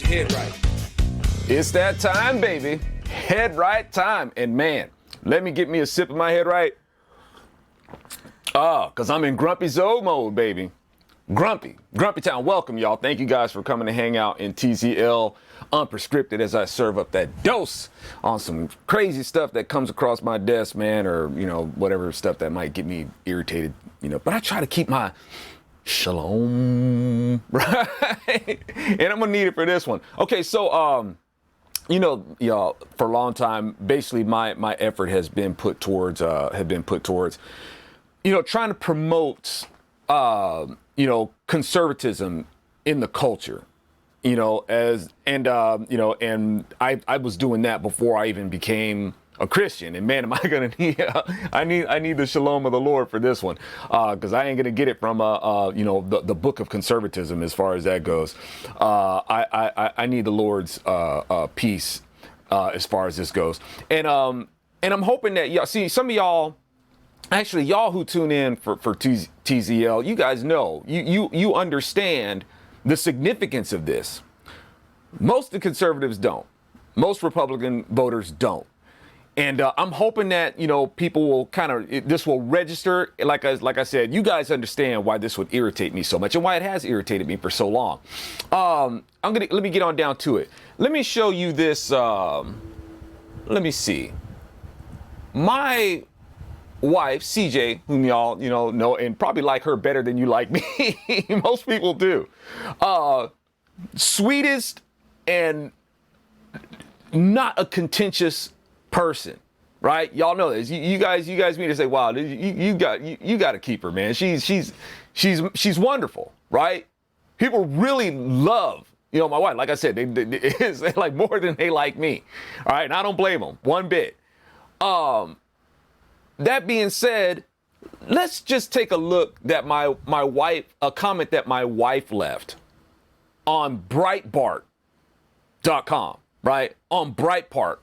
Head right. It's that time, baby. Head right time. And man, let me get me a sip of my head right. Because I'm in grumpy Zoe mode, baby. Grumpy town. Welcome, y'all. Thank you guys for coming to hang out in TZL Unprescripted as I serve up that dose on some crazy stuff that comes across my desk, man, or, you know, whatever stuff that might get me irritated, you know. But I try to keep my shalom, right? And I'm gonna need it for this one. Okay, so you know, y'all, for a long time, basically my effort has been put towards you know, trying to promote you know, conservatism in the culture, you know, you know, and I was doing that before I even became a Christian. And man, am I gonna need I need the shalom of the Lord for this one, because I ain't gonna get it from you know, the book of conservatism as far as that goes. I need the Lord's peace as far as this goes, and I'm hoping that y'all see some of y'all. Actually, y'all who tune in for TZL, you guys know, you understand the significance of this. Most of the conservatives don't. Most Republican voters don't. And I'm hoping that, you know, people will this will register. Like I said, you guys understand why this would irritate me so much and why it has irritated me for so long. Let me get on down to it. Let me show you this. Let me see. My wife, CJ, whom y'all, know and probably like her better than you like me. Most people do. Sweetest and not a contentious person, right? Y'all know this. You guys meet and say, wow, you got to keep her, man. She's wonderful, right? People really love, you know, my wife. Like I said, they like more than they like me. All right, and I don't blame them one bit. That being said, let's just take a look at my wife, a comment that my wife left on Breitbart.com, right? On Breitbart.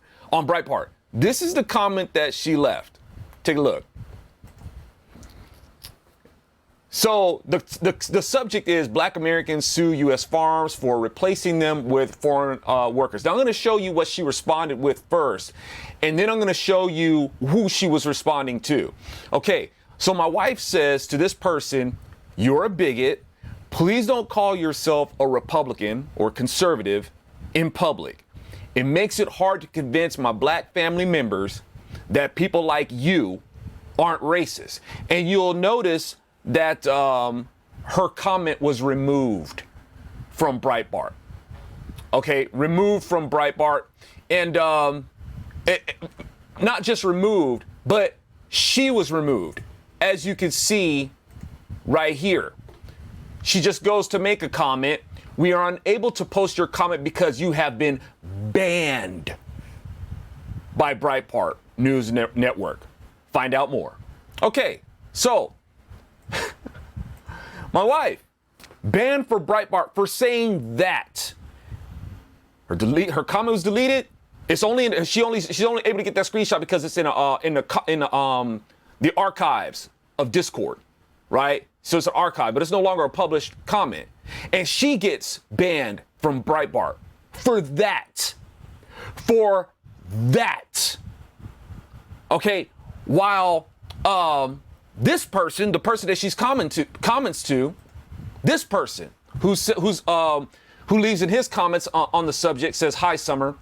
This is the comment that she left. Take a look. So the subject is Black Americans sue U.S. farms for replacing them with foreign workers. Now I'm going to show you what she responded with first, and then I'm going to show you who she was responding to. Okay, so my wife says to this person, "You're a bigot. Please don't call yourself a Republican or conservative in public. It makes it hard to convince my black family members that people like you aren't racist." And you'll notice that her comment was removed from Breitbart. Okay, removed from Breitbart. And not just removed, but she was removed. As you can see right here. She just goes to make a comment. "We are unable to post your comment because you have been banned by Breitbart News Network. Find out more." Okay, so my wife banned for Breitbart for saying that. Her comment was deleted. It's only she's only able to get that screenshot because it's in the archives of Discord, right? So it's an archive, but it's no longer a published comment. And she gets banned from Breitbart for that. For that. Okay, while this person, the person that she's comments to, this person who leaves in his comments on the subject says, "Hi, Summer.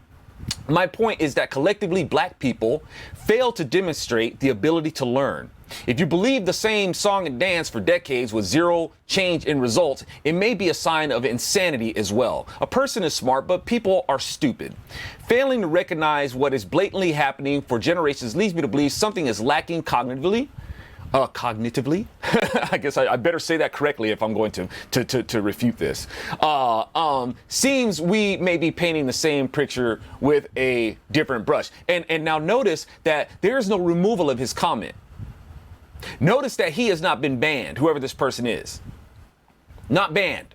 My point is that collectively black people fail to demonstrate the ability to learn. If you believe the same song and dance for decades with zero change in results, it may be a sign of insanity as well. A person is smart, but people are stupid. Failing to recognize what is blatantly happening for generations leads me to believe something is lacking cognitively. I guess I better say that correctly if I'm going to refute this. Seems we may be painting the same picture with a different brush." And now notice that there is no removal of his comment. Notice that he has not been banned, whoever this person is. Not banned.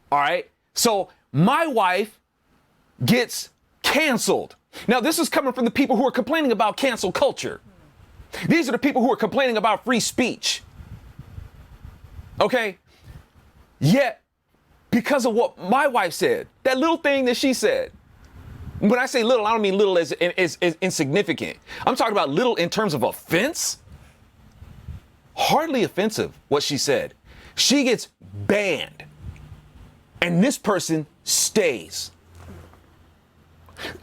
All right? So my wife gets canceled. Now this is coming from the people who are complaining about cancel culture. These are the people who are complaining about free speech. Okay? Yet, because of what my wife said. That little thing that she said. When I say little, I don't mean little as insignificant. I'm talking about little in terms of offense. Hardly offensive, what she said. She gets banned. And this person stays.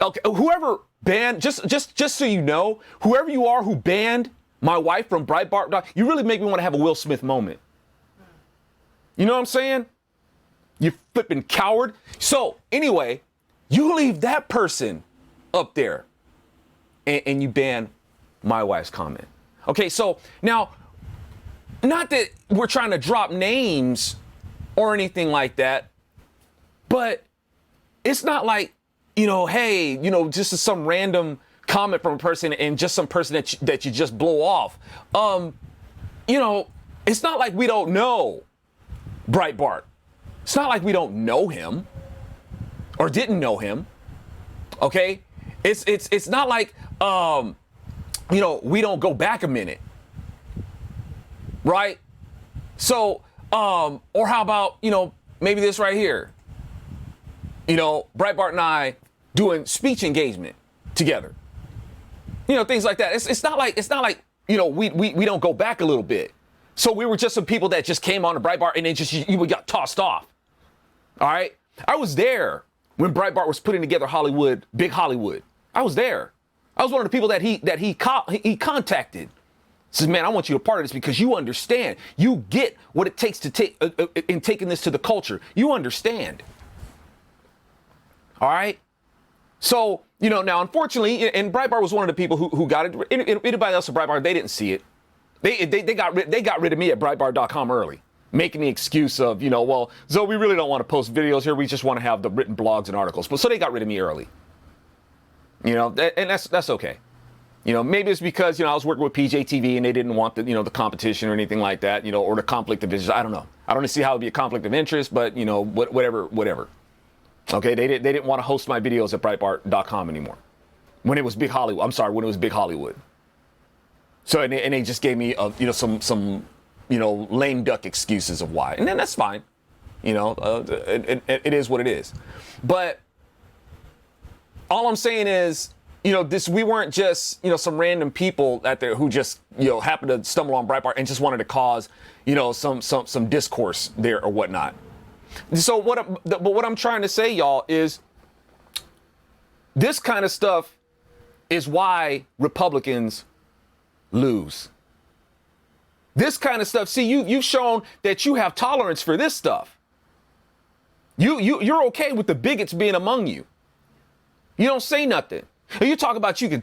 Okay, whoever banned, just so you know, whoever you are who banned my wife from Breitbart, you really make me want to have a Will Smith moment. You know what I'm saying? You flipping coward. So anyway, you leave that person up there and you ban my wife's comment. Okay, so now, not that we're trying to drop names or anything like that, but it's not like, you know, hey, you know, just some random comment from a person and just some person that you just blow off. You know, it's not like we don't know Breitbart. It's not like we don't know him or didn't know him. Okay, it's not like you know, we don't go back a minute, right? So or how about, you know, maybe this right here, you know, Breitbart and I doing speech engagement together, you know, things like that. It's not like you know, we don't go back a little bit. So we were just some people that just came on to Breitbart and then just you got tossed off. All right, I was there when Breitbart was putting together Hollywood, Big Hollywood. I was there. I was one of the people that he contacted. Says, man, I want you a part of this because you understand. You get what it takes to take in taking this to the culture. You understand. All right. So, you know, now, unfortunately, and Breitbart was one of the people who got it. Anybody else at Breitbart, they didn't see it. They got rid of me at Breitbart.com early, making the excuse of, you know, well, Zoe, we really don't want to post videos here. We just want to have the written blogs and articles. But so they got rid of me early. You know, and that's okay. You know, maybe it's because, you know, I was working with PJTV and they didn't want the, you know, the competition or anything like that, you know, or the conflict of interest. I don't know. I don't see how it would be a conflict of interest, but, you know, whatever. Okay, they didn't want to host my videos at Breitbart.com anymore. When it was Big Hollywood. I'm sorry, when it was Big Hollywood. So and they just gave me you know, some you know, lame duck excuses of why, and then that's fine. You know, it is what it is. But all I'm saying is, you know, we weren't just, you know, some random people out there who just, you know, happened to stumble on Breitbart and just wanted to cause, you know, some discourse there or whatnot. So what I'm trying to say, y'all, is this kind of stuff is why Republicans lose. This kind of stuff. See, you've shown that you have tolerance for this stuff. You're okay with the bigots being among you. You don't say nothing. You talk about you're gonna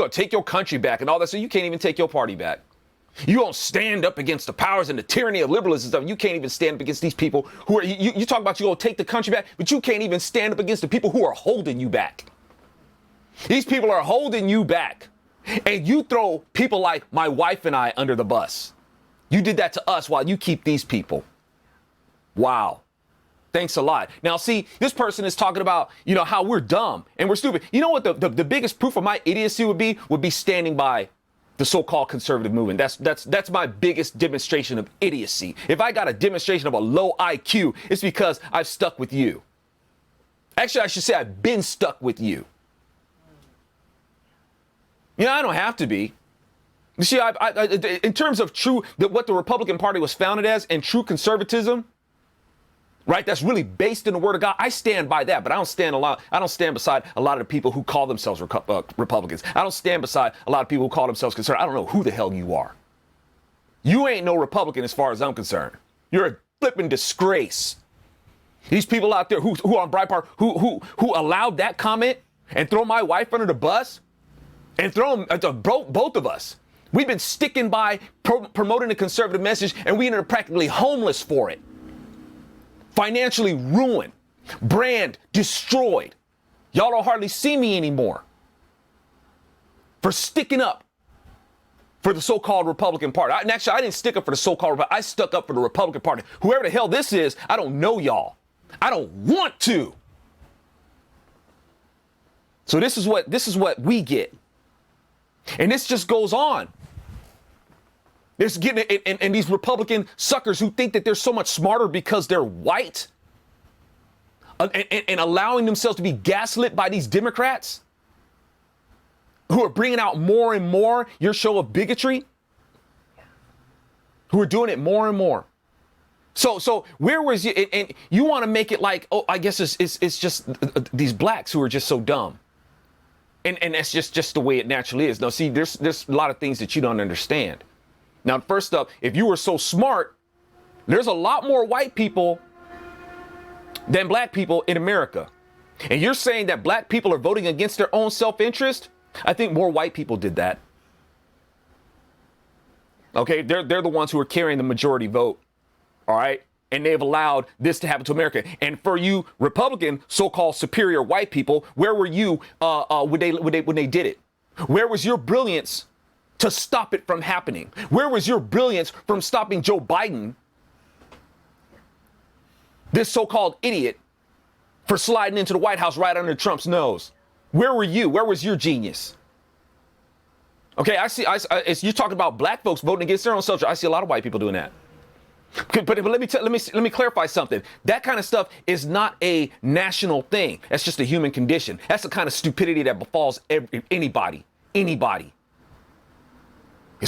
take your country back and all that, so you can't even take your party back. You don't stand up against the powers and the tyranny of liberalism and stuff. You can't even stand up against these people who are, you talk about you gonna take the country back, but you can't even stand up against the people who are holding you back. These people are holding you back. And you throw people like my wife and I under the bus. You did that to us while you keep these people. Wow. Thanks a lot. Now, see, this person is talking about, you know, how we're dumb and we're stupid. You know what the biggest proof of my idiocy would be standing by the so-called conservative movement. That's my biggest demonstration of idiocy. If I got a demonstration of a low IQ, it's because I've stuck with you. Actually, I should say I've been stuck with you. You know, I don't have to be. You see, in terms of what the Republican Party was founded as and true conservatism, right? That's really based in the Word of God. I stand by that, but I don't stand beside a lot of the people who call themselves Republicans. I don't stand beside a lot of people who call themselves conservative. I don't know who the hell you are. You ain't no Republican as far as I'm concerned. You're a flipping disgrace. These people out there who on Breitbart who allowed that comment and throw my wife under the bus and throw them, both of us. We've been sticking by promoting the conservative message, and we ended up practically homeless for it. Financially ruined, brand destroyed. Y'all don't hardly see me anymore for sticking up for the so-called Republican Party. And actually, I didn't stick up for the so-called Republican. I stuck up for the Republican Party. Whoever the hell this is, I don't know y'all. I don't want to. So this is what we get. And this just goes on. There's getting and these Republican suckers who think that they're so much smarter because they're white. and allowing themselves to be gaslit by these Democrats who are bringing out more and more your show of bigotry, who are doing it more and more. So where was you? And you want to make it like, oh, I guess it's just these blacks who are just so dumb. And that's just the way it naturally is. Now, see, there's a lot of things that you don't understand. Now, first up, if you were so smart, there's a lot more white people than black people in America. And you're saying that black people are voting against their own self-interest? I think more white people did that. Okay, they're the ones who are carrying the majority vote. All right. And they've allowed this to happen to America. And for you Republican so-called superior white people, where were you when they did it? Where was your brilliance to stop it from happening? Where was your brilliance from stopping Joe Biden, this so-called idiot, for sliding into the White House right under Trump's nose? Where were you? Where was your genius? Okay, you're talking about black folks voting against their own self. I see a lot of white people doing that. But let me clarify something. That kind of stuff is not a national thing. That's just a human condition. That's the kind of stupidity that befalls anybody. It's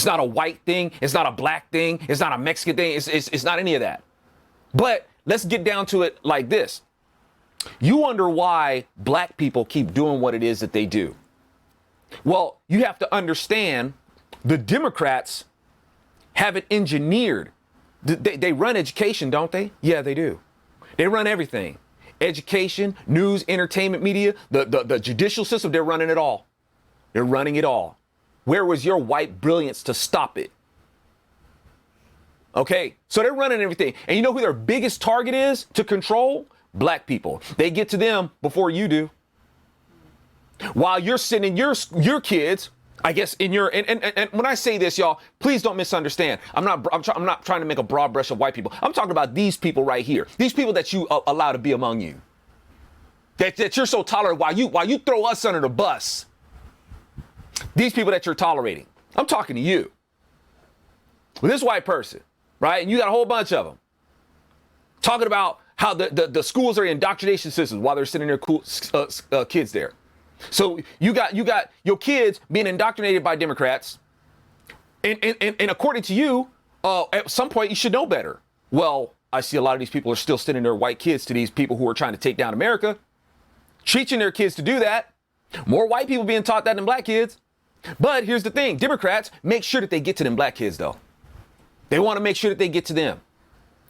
not a white thing. It's not a black thing. It's not a Mexican thing. It's not any of that. But let's get down to it like this. You wonder why black people keep doing what it is that they do. Well, you have to understand the Democrats have it engineered. They run education, don't they? Yeah, they do. They run everything. Education, news, entertainment, media, the judicial system, they're running it all. They're running it all. Where was your white brilliance to stop it? Okay, so they're running everything. And you know who their biggest target is to control? Black people. They get to them before you do. While you're sending your kids, I guess in your, and when I say this, y'all, please don't misunderstand. I'm not trying to make a broad brush of white people. I'm talking about these people right here. These people that you allow to be among you. That you're so tolerant while you throw us under the bus. These people that you're tolerating. I'm talking to you. With this white person, right? And you got a whole bunch of them. Talking about how the schools are indoctrination systems while they're sending their kids there. So you got your kids being indoctrinated by Democrats, and according to you, at some point you should know better. Well, I see a lot of these people are still sending their white kids to these people who are trying to take down America, teaching their kids to do that. More white people being taught that than black kids. But here's the thing: Democrats make sure that they get to them black kids, though. They want to make sure that they get to them.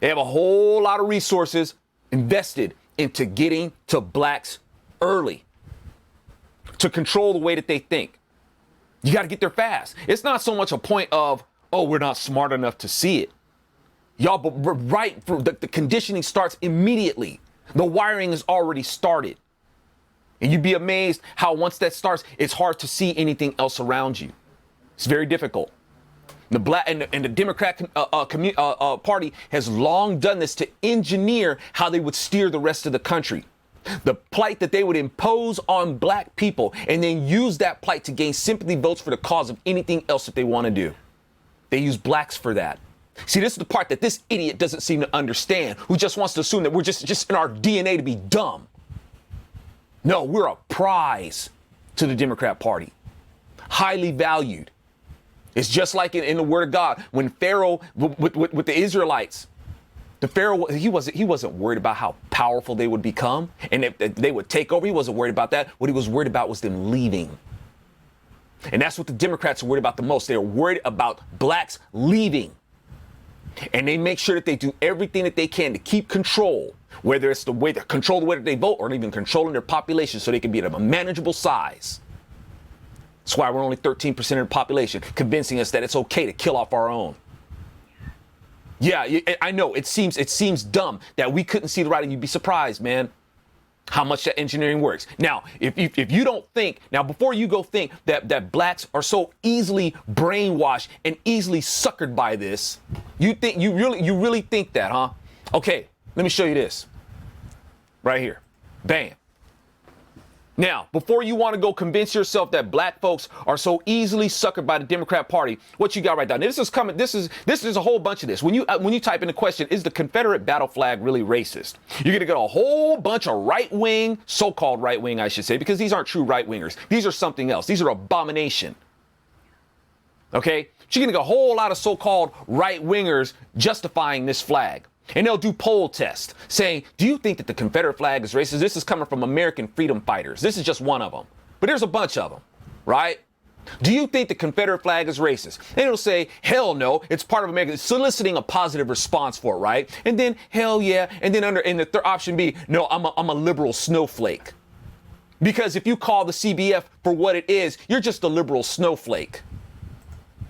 They have a whole lot of resources invested into getting to blacks early, to control the way that they think. You got to get there fast. It's not so much a point of, oh, we're not smart enough to see it. Y'all, but right, the conditioning starts immediately. The wiring is already started. And you'd be amazed how once that starts, it's hard to see anything else around you. It's very difficult. The black and the Democrat Party has long done this to engineer how they would steer the rest of the country. The plight that they would impose on black people and then use that plight to gain sympathy votes for the cause of anything else that they want to do. They use blacks for that. See, this is the part that this idiot doesn't seem to understand, who just wants to assume that we're just in our DNA to be dumb. No, we're a prize to the Democrat Party. Highly valued. It's just like in the Word of God, when Pharaoh with the Israelites, the Pharaoh, he wasn't worried about how powerful they would become and if they would take over. He wasn't worried about that. What he was worried about was them leaving. And that's what the Democrats are worried about the most. They're worried about blacks leaving. And they make sure that they do everything that they can to keep control, whether it's the way to control the way that they vote or even controlling their population so they can be at a manageable size. That's why we're only 13% of the population, convincing us that it's okay to kill off our own. Yeah, I know it seems dumb that we couldn't see the writing. You'd be surprised, man, how much that engineering works. Now, if you don't think, now before you go think that blacks are so easily brainwashed and easily suckered by this, you really think that, huh? Okay, let me show you this. Right here. Bam. Now, before you want to go convince yourself that black folks are so easily suckered by the Democrat Party, what you got right now? This is coming. This is a whole bunch of this. When you type in the question, is the Confederate battle flag really racist? You're gonna get a whole bunch of right-wing, so-called right-wing, I should say, because these aren't true right-wingers. These are something else. These are abomination. Okay, so you're gonna get a whole lot of so-called right-wingers justifying this flag. And they'll do poll tests saying, do you think that the Confederate flag is racist? This is coming from American freedom fighters. This is just one of them. But there's a bunch of them, right? Do you think the Confederate flag is racist? And it'll say, hell no, it's part of America, soliciting a positive response for it, right? And then, hell yeah. And then in the third option B, no, I'm a liberal snowflake. Because if you call the CBF for what it is, you're just a liberal snowflake.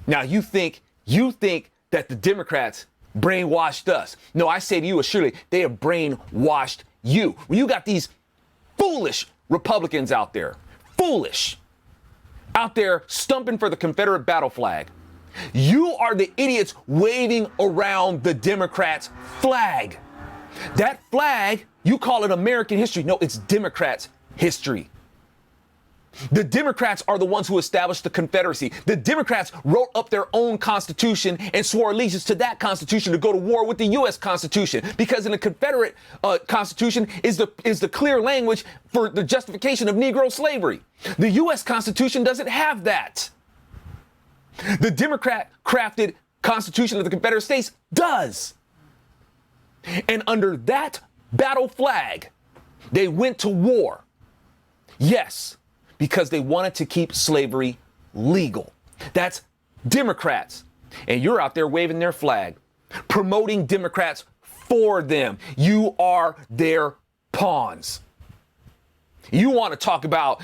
Now you think that the Democrats brainwashed us. No, I say to you, surely they have brainwashed you. When you got these foolish Republicans out there stumping for the Confederate battle flag, you are the idiots waving around the Democrats' flag. That flag, you call it American history. No, it's Democrats' history. The Democrats are the ones who established the Confederacy. The Democrats wrote up their own Constitution and swore allegiance to that Constitution to go to war with the U.S. Constitution, because in the Confederate Constitution is the clear language for the justification of Negro slavery. The U.S. Constitution doesn't have that. The Democrat crafted Constitution of the Confederate States does. And under that battle flag, they went to war. Yes, because they wanted to keep slavery legal. That's Democrats. And you're out there waving their flag, promoting Democrats for them. You are their pawns. You want to talk about,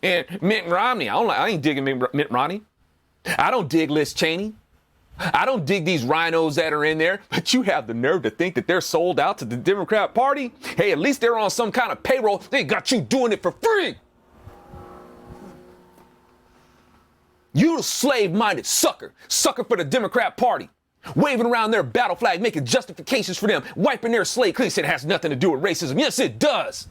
and Mitt Romney. I ain't digging Mitt Romney. I don't dig Liz Cheney. I don't dig these rhinos that are in there, but you have the nerve to think that they're sold out to the Democrat Party? Hey, at least they're on some kind of payroll. They got you doing it for free. You the slave-minded sucker for the Democrat Party, waving around their battle flag, making justifications for them, wiping their slate clean. Said it has nothing to do with racism. Yes, it does.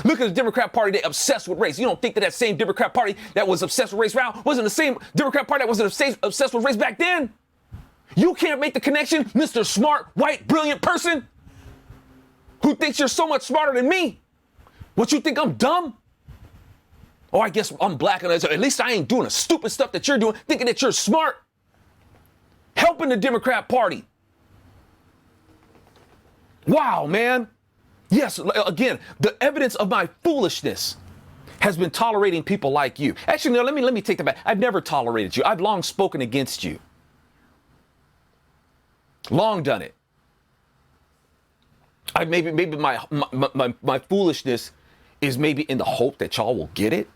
Look at the Democrat Party, they obsessed with race. You don't think that same Democrat Party that was obsessed with race now wasn't the same Democrat Party that was obsessed with race back then? You can't make the connection, Mr. Smart, white, brilliant person who thinks you're so much smarter than me. What, you think I'm dumb? Oh, I guess I'm black, and at least I ain't doing the stupid stuff that you're doing, thinking that you're smart. Helping the Democrat Party. Wow, man. Yes, again, the evidence of my foolishness has been tolerating people like you. Actually, no, let me take that back. I've never tolerated you. I've long spoken against you. Long done it. Maybe my foolishness is maybe in the hope that y'all will get it.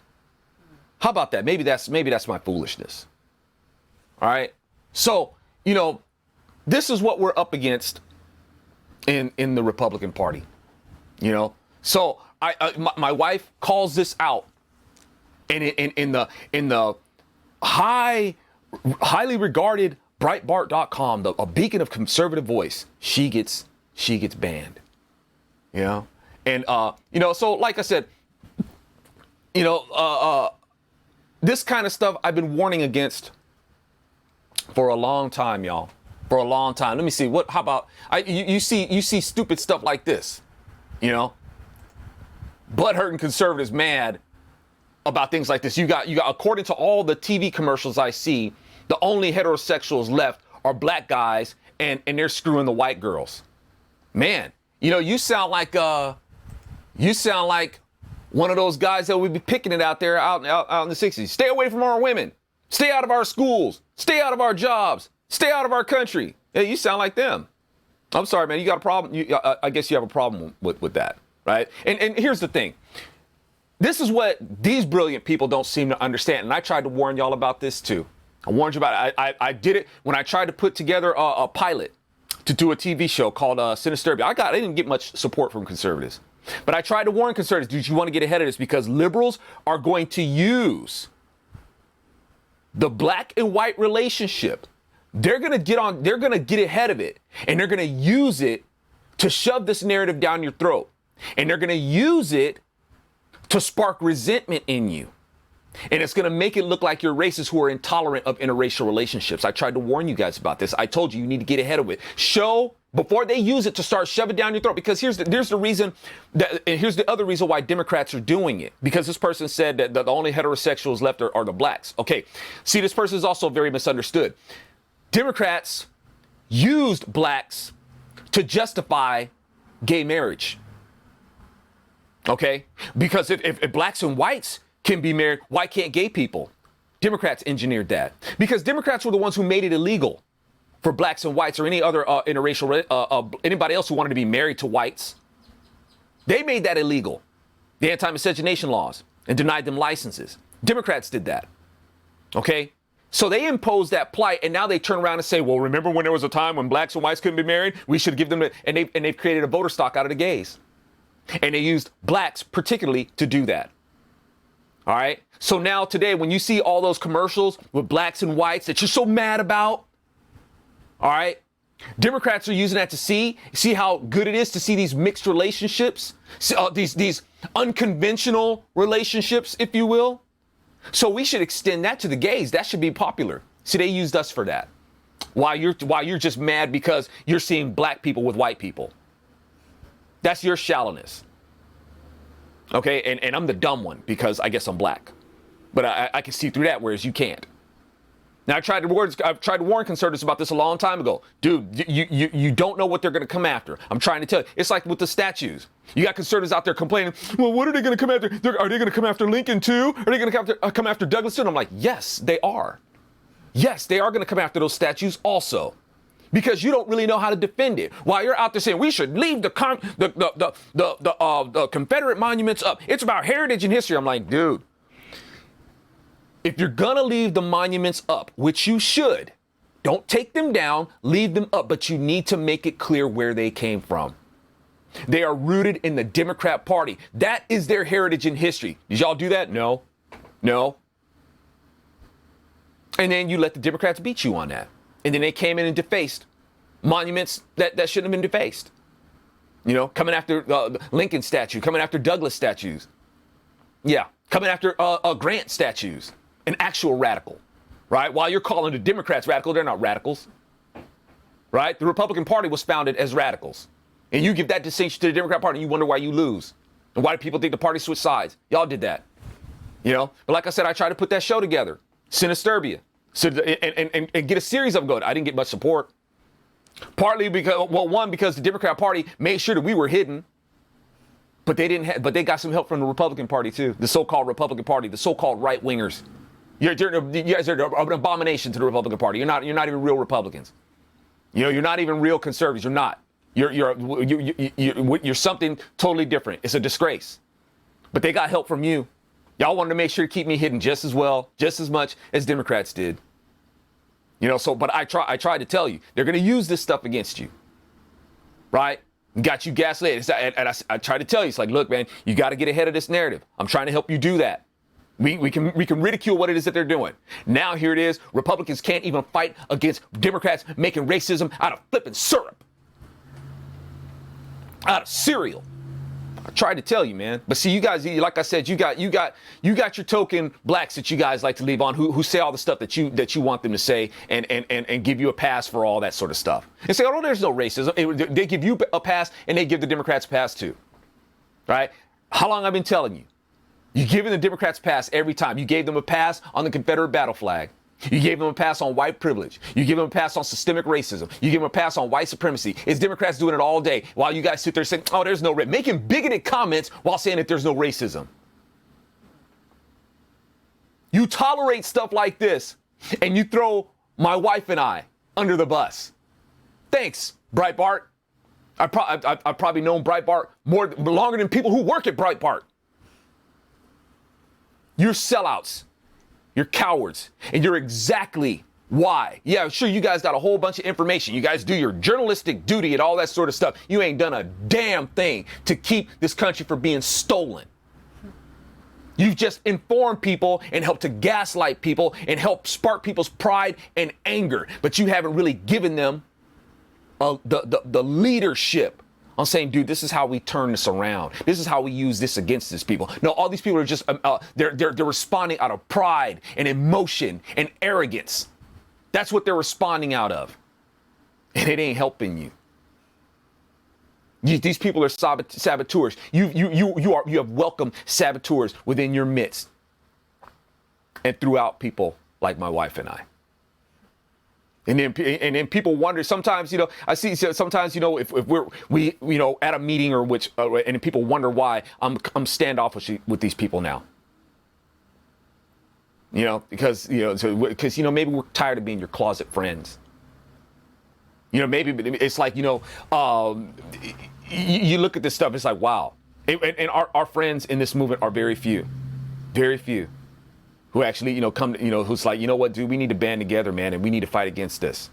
How about that? Maybe that's my foolishness. All right. So, this is what we're up against in the Republican Party. So my wife calls this out, and in the highly regarded Breitbart.com, a beacon of conservative voice, she gets banned. And so like I said, this kind of stuff I've been warning against for a long time, y'all. For a long time. Let me see. How about you see stupid stuff like this, butt-hurting conservatives mad about things like this. You got according to all the TV commercials I see, the only heterosexuals left are black guys, and they're screwing the white girls. Man, you sound like one of those guys that would be picking it out there out in the 60s. Stay away from our women. Stay out of our schools. Stay out of our jobs. Stay out of our country. Hey, you sound like them. I'm sorry, man. You got a problem. I guess you have a problem with that, right? And here's the thing. This is what these brilliant people don't seem to understand. And I tried to warn y'all about this too. I warned you about it. I did it when I tried to put together a pilot to do a TV show called Sinisterbia. I didn't get much support from conservatives. But I tried to warn conservatives, dude, you want to get ahead of this because liberals are going to use the black and white relationship. They're going to get ahead of it, and they're going to use it to shove this narrative down your throat. And they're going to use it to spark resentment in you. And it's going to make it look like you're racist who are intolerant of interracial relationships. I tried to warn you guys about this. I told you need to get ahead of it. Show before they use it to start shoving down your throat. Because here's the reason and here's the other reason why Democrats are doing it. Because this person said that the only heterosexuals left are the blacks. Okay. See, this person is also very misunderstood. Democrats used blacks to justify gay marriage. Okay. Because if blacks and whites can be married, why can't gay people? Democrats engineered that because Democrats were the ones who made it illegal for blacks and whites or any other interracial, anybody else who wanted to be married to whites. They made that illegal. The anti-miscegenation laws and denied them licenses. Democrats did that. Okay. So they imposed that plight and now they turn around and say, well, remember when there was a time when blacks and whites couldn't be married? We should give them, and they've created a voter stock out of the gays. And they used blacks particularly to do that. All right. So now today, when you see all those commercials with blacks and whites that you're so mad about, all right, Democrats are using that to see how good it is to see these mixed relationships, these unconventional relationships, if you will. So we should extend that to the gays. That should be popular. See, they used us for that. While you're just mad because you're seeing black people with white people. That's your shallowness. Okay, and I'm the dumb one because I guess I'm black, but I can see through that, whereas you can't. Now I've tried to warn conservatives about this a long time ago, dude. You don't know what they're going to come after. I'm trying to tell you. It's like with the statues. You got conservatives out there complaining. Well, what are they going to come after? Are they going to come after Lincoln too? Are they going to come after Douglas too? And I'm like, yes, they are. Yes, they are going to come after those statues also. Because you don't really know how to defend it. While you're out there saying we should leave the Confederate monuments up. It's about heritage and history. I'm like, dude, if you're gonna leave the monuments up, which you should, don't take them down, leave them up, but you need to make it clear where they came from. They are rooted in the Democrat Party. That is their heritage and history. Did y'all do that? No. And then you let the Democrats beat you on that. And then they came in and defaced monuments that shouldn't have been defaced. You know, coming after Lincoln statue, coming after Douglas statues. Yeah, coming after Grant statues. An actual radical, right? While you're calling the Democrats radical, they're not radicals, right? The Republican Party was founded as radicals. And you give that distinction to the Democrat Party, and you wonder why you lose. And why do people think the party switched sides? Y'all did that, you know? But like I said, I tried to put that show together, Sinisterbia. So, and get a series of them going. I didn't get much support. Partly because, well, one, because the Democrat Party made sure that we were hidden, but they got some help from the Republican Party too. The so-called Republican Party, the so-called right-wingers. You guys are an abomination to the Republican Party. You're not even real Republicans. You know, you're not even real conservatives. You're not. You're something totally different. It's a disgrace. But they got help from you. Y'all wanted to make sure to keep me hidden just as well, just as much as Democrats did. You know, so, but I tried to tell you, they're going to use this stuff against you. Right? Got you gaslit. And I tried to tell you, it's like, look, man, you got to get ahead of this narrative. I'm trying to help you do that. We can ridicule what it is that they're doing. Now here it is. Republicans can't even fight against Democrats making racism out of flipping syrup. Out of cereal. I tried to tell you, man. But see, you guys, like I said, you got your token blacks that you guys like to leave on who say all the stuff that you want them to say and give you a pass for all that sort of stuff. And say, oh, there's no racism. They give you a pass and they give the Democrats a pass too. Right? How long I've been telling you? You're giving the Democrats a pass every time. You gave them a pass on the Confederate battle flag. You gave them a pass on white privilege. You give them a pass on systemic racism. You give them a pass on white supremacy. It's Democrats doing it all day while you guys sit there saying, oh, there's no racism. Making bigoted comments while saying that there's no racism. You tolerate stuff like this and you throw my wife and I under the bus. Thanks, Breitbart. I've probably known Breitbart longer than people who work at Breitbart. You're sellouts. You're cowards. And you're exactly why. Yeah, sure, you guys got a whole bunch of information. You guys do your journalistic duty and all that sort of stuff. You ain't done a damn thing to keep this country from being stolen. You've just informed people and helped to gaslight people and helped spark people's pride and anger. But you haven't really given them the leadership I'm saying, dude, this is how we turn this around. This is how we use this against these people. No, all these people are just, they're responding out of pride and emotion and arrogance. That's what they're responding out of. And it ain't helping you. These people are saboteurs. You have welcomed saboteurs within your midst and throughout people like my wife and I. And then people wonder sometimes, I see sometimes, if we at a meeting or and people wonder why I'm standoffish with these people now. Because maybe we're tired of being your closet friends. Maybe it's like, you look at this stuff, it's like, wow. And our friends in this movement are very few who actually, come, who's like, what, dude, we need to band together, man, and we need to fight against this.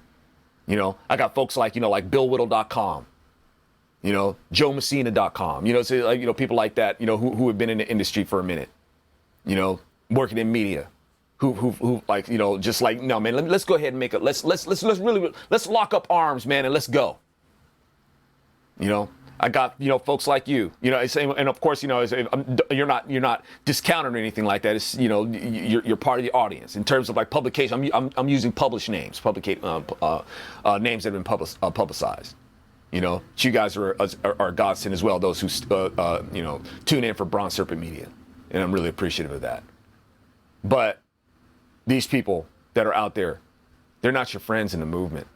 I got folks like, like BillWhittle.com, JoeMessina.com, so like, people like that, who have been in the industry for a minute, working in media, who like, just like, no, man, let's go ahead and make it. Let's lock up arms, man, and let's go. I got, folks like you, and of course, you're not discounted or anything like that. It's, you're part of the audience in terms of like publication. I'm using published names, names that have been publicized. You guys are godsend as well. Those who, tune in for Bronze Serpent Media, and I'm really appreciative of that. But these people that are out there, they're not your friends in the movement.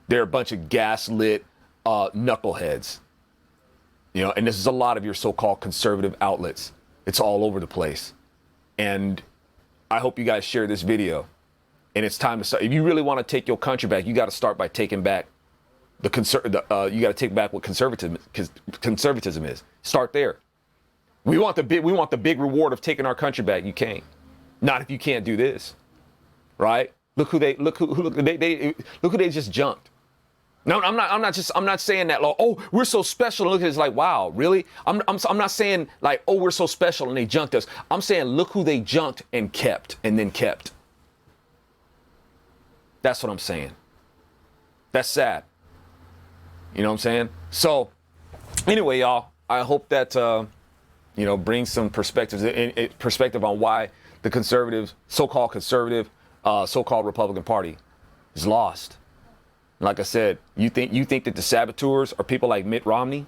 They're a bunch of gaslit knuckleheads, and this is a lot of your so-called conservative outlets. It's all over the place. And I hope you guys share this video. And it's time to start. If you really want to take your country back, you got to start by taking back you got to take back what conservatism is. Start there. We want the big reward of taking our country back. You can't. Not if you can't do this. Right? Look who they just jumped. No, I'm not saying that, like, oh, we're so special. Look, it's like, wow, really? I'm not saying like, oh, we're so special and they junked us. I'm saying, look who they junked and kept and then kept. That's what I'm saying. That's sad. You know what I'm saying? So anyway, y'all, I hope that, brings some perspective on why the so-called Republican Party is lost. Like I said, you think that the saboteurs are people like Mitt Romney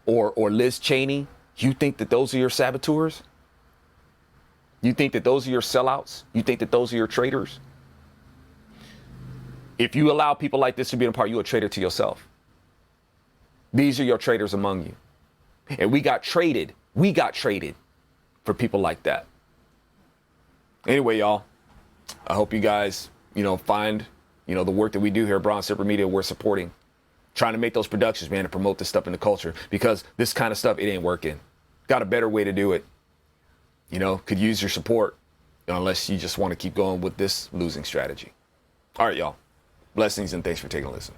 or Liz Cheney? You think that those are your saboteurs? You think that those are your sellouts? You think that those are your traitors? If you allow people like this to be in part, you're a traitor to yourself. These are your traitors among you. And we got traded for people like that. Anyway, y'all, I hope you guys, find the work that we do here at Bronze Serpent Media, we're supporting, trying to make those productions, man, and promote this stuff in the culture, because this kind of stuff, it ain't working. Got a better way to do it. Could use your support, unless you just want to keep going with this losing strategy. All right, y'all. Blessings and thanks for taking a listen.